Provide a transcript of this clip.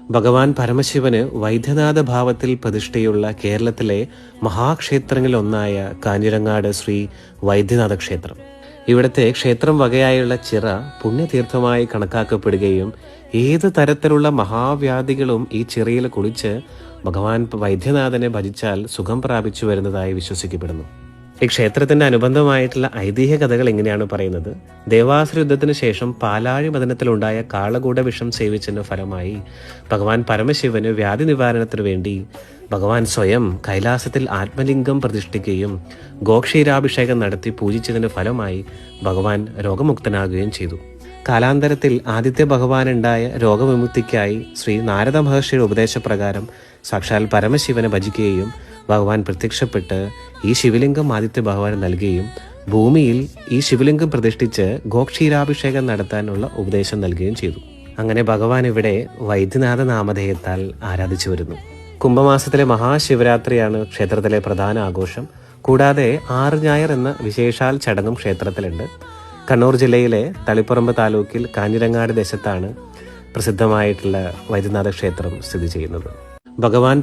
ഭഗവാൻ പരമശിവന് വൈദ്യനാഥ ഭാവത്തിൽ പ്രതിഷ്ഠയുള്ള കേരളത്തിലെ മഹാക്ഷേത്രങ്ങളിലൊന്നായ കാഞ്ഞിരങ്ങാട് ശ്രീ വൈദ്യനാഥ ക്ഷേത്രം. ഇവിടുത്തെ ക്ഷേത്രം വകയായുള്ള ചിറ പുണ്യതീർത്ഥമായി കണക്കാക്കപ്പെടുകയും ഏത് തരത്തിലുള്ള മഹാവ്യാധികളും ഈ ചിറയിൽ കുളിച്ച് ഭഗവാൻ വൈദ്യനാഥനെ ഭജിച്ചാൽ സുഖം പ്രാപിച്ചു വരുന്നതായി വിശ്വസിക്കപ്പെടുന്നു. ഈ ക്ഷേത്രത്തിന്റെ അനുബന്ധമായിട്ടുള്ള ഐതിഹ്യ കഥകൾ എങ്ങനെയാണ് പറയുന്നത്. ദേവാസുര യുദ്ധത്തിന് ശേഷം പാലാഴി മദനത്തിലുണ്ടായ കാളകൂട വിഷം സേവിച്ചതിന്റെ ഫലമായി ഭഗവാൻ പരമശിവന് വ്യാധി നിവാരണത്തിനു വേണ്ടി ഭഗവാൻ സ്വയം കൈലാസത്തിൽ ആത്മലിംഗം പ്രതിഷ്ഠിക്കുകയും ഗോക്ഷീരാഭിഷേകം നടത്തി പൂജിച്ചതിന്റെ ഫലമായി ഭഗവാൻ രോഗമുക്തനാകുകയും ചെയ്തു. കാലാന്തരത്തിൽ ആദിത്യ ഭഗവാനുണ്ടായ രോഗവിമുക്തിക്കായി ശ്രീ നാരദ മഹർഷിയുടെ ഉപദേശപ്രകാരം സാക്ഷാൽ പരമശിവനെ ഭജിക്കുകയും ഭഗവാൻ പ്രത്യക്ഷപ്പെട്ട് ഈ ശിവലിംഗം ആദിത്യ ഭഗവാന് നൽകുകയും ഭൂമിയിൽ ഈ ശിവലിംഗം പ്രതിഷ്ഠിച്ച് ഗോക്ഷീരാഭിഷേകം നടത്താനുള്ള ഉപദേശം നൽകുകയും ചെയ്തു. അങ്ങനെ ഭഗവാൻ ഇവിടെ വൈദ്യനാഥ നാമധേയത്താൽ ആരാധിച്ചു വരുന്നു. കുംഭമാസത്തിലെ മഹാശിവരാത്രിയാണ് ക്ഷേത്രത്തിലെ പ്രധാന ആഘോഷം. കൂടാതെ 6 ഞായർ എന്ന വിശേഷാൽ ചടങ്ങും ക്ഷേത്രത്തിലുണ്ട്. കണ്ണൂർ ജില്ലയിലെ തളിപ്പറമ്പ് താലൂക്കിൽ കാഞ്ഞിരങ്ങാട് ദേശത്താണ് പ്രസിദ്ധമായിട്ടുള്ള വൈദ്യനാഥ ക്ഷേത്രം സ്ഥിതി ചെയ്യുന്നത്. ഭഗവാൻ